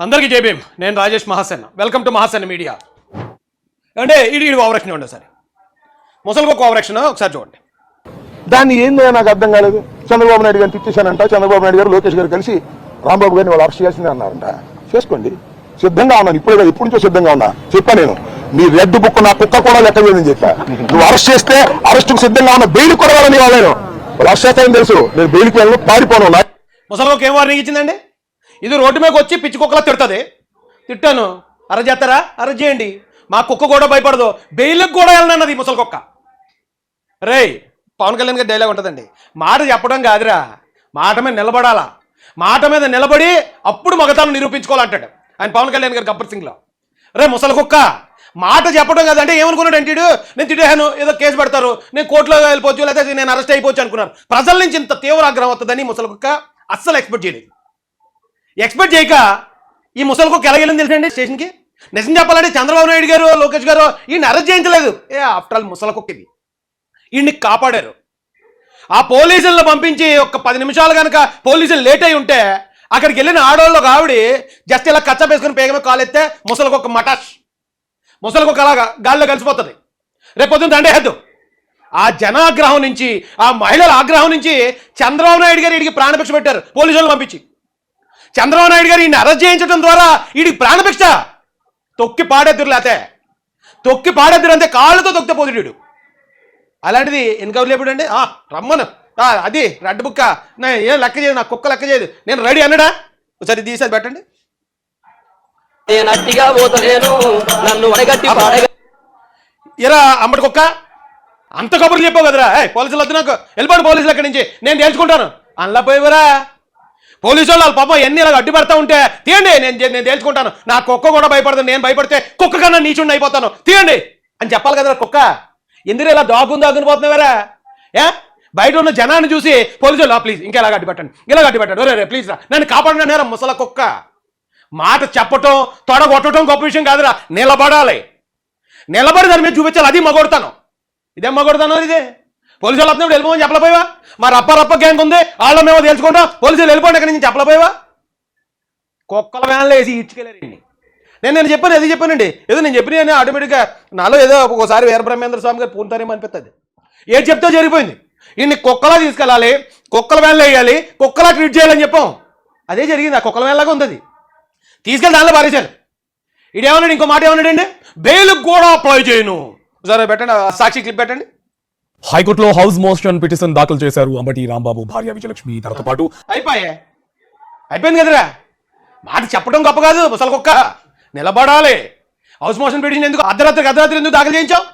అందరికీ జై భీమ్. నేను Rajesh Mahasen. Welcome to Mahasen media. అంటే ఇది ఓవరాక్షన్ ఇవ్వండి ఒకసారి. ముసలికొక్క ఓవరాక్షన్ ఒకసారి చూడండి. దాన్ని ఏందో నాకు అర్థం కాలేదు. చంద్రబాబు నాయుడు గారిని తిట్టేశానంట. చంద్రబాబు నాయుడు గారు లోకేష్ గారు కలిసి రాంబాబు గారిని వాళ్ళు అరెస్ట్ చేయాల్సిందే అన్నారంట. చేసుకోండి, సిద్ధంగా ఉన్నాను. ఇప్పుడే కాదు, ఇప్పటి నుంచో సిద్ధంగా ఉన్నా. చెప్పా నేను, నీ రెడ్ బుక్ నా కుక్క కూడా లెక్క చేయదని చెప్పా. నువ్వు అరెస్ట్ చేస్తే అరెస్టుకు సిద్ధంగా ఉన్నా. బెయిల్ కూడా వాళ్ళని వాళ్ళు అరెస్ట్ చేస్తానని తెలుసు. నేను బెయిల్కి వెళ్ళను, పారిపోను. ముసలికొక్క ఏం వార్నింగ్ ఇచ్చిందండి? ఇది రోడ్డు మీదకి వచ్చి పిచ్చి కుక్కలా తిడుతుంది. తిట్టాను, అరెస్ట్ చేస్తారా? అరెస్ట్ చేయండి. మా కుక్క కూడా భయపడదు, బెయిల్కి కూడా వెళ్ళనన్నది ముసలికొక్క. రే, పవన్ కళ్యాణ్ గారి డైలాగ్ ఉంటుందండి, మాట చెప్పడం కాదురా, మాట మీద నిలబడాలా. మాట మీద నిలబడి అప్పుడు మగతాను నిరూపించుకోవాలంటాడు ఆయన పవన్ కళ్యాణ్ గారు గబ్బర్ సింగ్లో. రే ముసలికొక్క, మాట చెప్పడం కాదంటే ఏమనుకున్నాడు అంటే, నేను తిట్టాను, ఏదో కేసు పెడతారు, నేను కోర్టులో వెళ్ళిపోవచ్చు, లేకపోతే నేను అరెస్ట్ అయిపోవచ్చు అనుకున్నారు. ప్రజల నుంచి ఇంత తీవ్ర ఆగ్రహం వస్తుందని ముసలికొక్క అస్సలు ఎక్స్పెక్ట్ చేయలేదు. ఎక్స్పెక్ట్ చేయక ఈ ముసలికొక్క ఎలా వెళ్ళింది తెలుసండి స్టేషన్కి. నిజం చెప్పాలంటే చంద్రబాబు నాయుడు గారు, లోకేష్ గారు ఈయన అరెస్ట్ చేయించలేదు. ఆఫ్టర్ ఆల్ ముసలికొక్క ఇది ఈయన్ని కాపాడారు. ఆ పోలీసులను పంపించి ఒక 10 నిమిషాలు కనుక పోలీసులు లేట్ అయి ఉంటే అక్కడికి వెళ్ళిన ఆడవాళ్ళు ఒక ఆవిడ జస్ట్ ఇలా కచ్చ వేసుకుని పేగమే కాలెత్తే ముసలికొక్క మటాష్, ముసలికొక్క అలాగా గాల్లో కలిసిపోతుంది. రేపు పొద్దున్న దండేద్దు. ఆ జనాగ్రహం నుంచి, ఆ మహిళల ఆగ్రహం నుంచి చంద్రబాబు నాయుడు గారు వీడికి ప్రాణభిక్ష పెట్టారు పోలీసులను పంపించి. చంద్రబాబు నాయుడు గారు ఈయన అరెస్ట్ చేయించడం ద్వారా వీడికి ప్రాణభిక్ష. తొక్కి పాడేద్దురు, లేతే తొక్కి పాడేద్దురు అంతే, కాళ్ళతో తొక్కితే పోతుడు. అలాంటిది ఎన్కౌంటర్ లేపుడు అండి. రమ్మను, అది రెడ్ బుక్క, ఏం లెక్క చేయదు, నా కుక్క లెక్క చేయదు, నేను రెడీ అన్నాడా? ఒకసారి తీసేది పెట్టండి. ఇరా అమ్మటి కుక్క, అంత కబుర్లు చెప్పావు కదరా, పోలీసులు వద్దు నాకు, వెళ్ళిపోండి పోలీసులు ఎక్కడి నుంచి, నేను తేల్చుకుంటాను. అందులో పోయివరా పోలీసు వాళ్ళు పాపం ఎన్ని ఇలా అడ్డు పెడతా ఉంటే, తీయండి, నేను తేల్చుకుంటాను, నా కుక్క కూడా భయపడదు, నేను భయపడితే కుక్క కన్నా నీచుండి అయిపోతాను, తీయండి అని చెప్పాలి కదరా కుక్క. ఎందుకు ఇలా దాగుని పోతున్నావారా? బయట ఉన్న జనాన్ని చూసి పోలీసులు ప్లీజ్ ఇంకా ఇలా అడ్డుపెట్టండి, ఇలా అడ్డుపెట్టండి, రే ప్లీజ్ రా నన్ను కాపాడినారా ముసల కుక్క. మాట చెప్పటం, తొడగొట్టడం గొప్ప విషయం కాదురా, నిలబడాలి. నిలబడి దాని మీద చూపించాలి, అది మగొడతాను. ఇదేం మగొడతాను? ఇదే పోలీసులు వస్తున్నప్పుడు వెళ్ళిపోమని చెప్పలేపోయావా? మా రప్ప గ్యాంగ్ ఉంది, వాళ్ళ మేము తెలుసుకుంటాం, పోలీసులు వెళ్ళిపోండి అక్కడి నుంచి చెప్పలేపోయావా? కుక్కల వ్యాన్లో వేసి ఇచ్చుకెళ్ళారండి. నేను చెప్పాను, ఏది చెప్పానండి, ఏదో నేను చెప్పిన ఆటోమేటిక్గా నాలో ఏదో ఒకసారి వీరబ్రహ్మేంద్ర స్వామి గారు పూనుతారేమో అనిపిస్తుంది. ఏది చెప్తే జరిగిపోయింది. ఇన్ని కుక్కలా తీసుకెళ్ళాలి, కుక్కల వ్యాన్లో వేయాలి, కుక్కలా ట్రీట్ చేయాలని చెప్పాం. అదే జరిగింది. ఆ కుక్కల వ్యాన్లాగా ఉంది. అది తీసుకెళ్ళి దానిలో పారేశారు. ఇదేమన్నాడు, ఇంకో మాట ఏమన్నాడండి, బెయిల్కి కూడా అప్లై చేయను. సరే పెట్టండి, సాక్షి క్లిప్ పెట్టండి. హైకోర్టులో హౌస్ మోషన్ పిటిషన్ దాఖలు చేశారు అంబటి రాంబాబు భార్య విజయలక్ష్మి. దాంతో పాటు అయిపోయింది కదరా. మాట చెప్పడం గొప్ప కాదు, ముసలి కుక్క నిలబడాలి. హౌస్ మోషన్ పిటిషన్ ఎందుకు అర్ధరాత్రి ఎందుకు దాఖలు చేయించావు?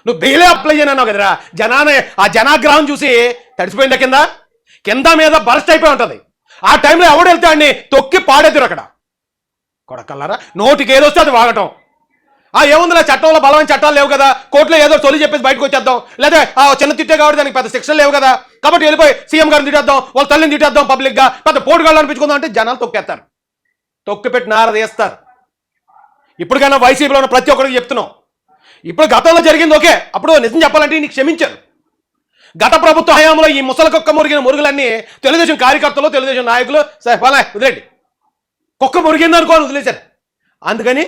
నువ్వు బెయిలే అప్లై చేయనన్నావు కదరా. ఆ జనాగ్రహం చూసి తడిసిపోయిందా, కింద మీద బరస్ట్ అయిపోయి ఉంటుంది. ఆ టైంలో ఎవడు వెళ్తాడిని తొక్కి పాడేద్దరు అక్కడ. కొడకల్లారా, నోటికి ఏదొస్తే అది వాగటం. ఏముందిలే, చట్టంలో బలమైన చట్టాలు లేవు కదా, కోర్టులో ఏదో తొలి చెప్పేసి బయటకు వచ్చేద్దాం, లేదా చిన్న తిట్టే కాబట్టి దానికి పెద్ద శిక్షలు లేవు కదా, కాబట్టి వెళ్ళిపోయి సీఎం గారిని తిట్టేద్దాం, వాళ్ళ తల్లిని తిట్టేద్దాం, పబ్లిక్గా పెద్ద పోటుగాళ్ళు అనిపించుకుందాం అంటే జనాలు తొక్కేస్తారు, తొక్కి పెట్టి నారదేస్తారు. ఇప్పటికైనా వైసీపీలో ఉన్న ప్రతి ఒక్కరికి చెప్తున్నాం, ఇప్పుడు గతంలో జరిగింది ఓకే, అప్పుడు నిజం చెప్పాలంటే నీకు క్షమించారు. గత ప్రభుత్వ హయాంలో ఈ ముసలి కుక్క మురిగిన మురుగులన్నీ తెలుగుదేశం కార్యకర్తలు, తెలుగుదేశం నాయకులు సరే వదిలేండి, కుక్క మురిగింది అనుకోని వదిలేశారు. అందుకని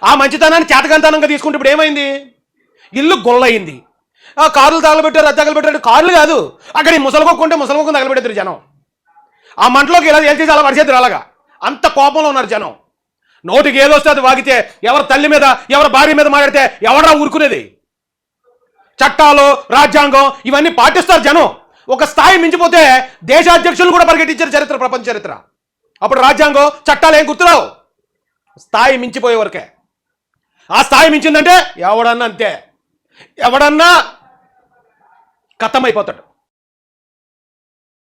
ఆ మంచితనాన్ని చేతకంతనంగా తీసుకుంటే ఇప్పుడు ఏమైంది, ఇల్లు గొల్లయింది. కార్లు తగలబెట్టారు, అది తగలబెట్టారు. కార్లు కాదు, అక్కడ ఈ ముసలి కుక్క ఉంటే ముసలి కుక్కను తగలబెట్టారు జనం. ఆ మంటలోకి ఇలా చేసి అలా పడిచేద్దరు. అలాగా అంత కోపంలో ఉన్నారు జనం. నోటికి ఏదో వస్తే అది వాగితే, ఎవరి తల్లి మీద ఎవరి భార్య మీద మాట్లాడితే ఎవరా ఊరుకునేది? చట్టాలు, రాజ్యాంగం ఇవన్నీ పాటిస్తారు జనం. ఒక స్థాయి మించిపోతే దేశాధ్యక్షులు కూడా పరిగెట్టించారు చరిత్ర, ప్రపంచ చరిత్ర. అప్పుడు రాజ్యాంగం, చట్టాలు ఏం గుర్తురావు, స్థాయి మించిపోయే వరకే. ఆ స్థాయి మించిందంటే ఎవడన్నా అంతే, ఎవడన్నా ఖతం అయిపోతాడు.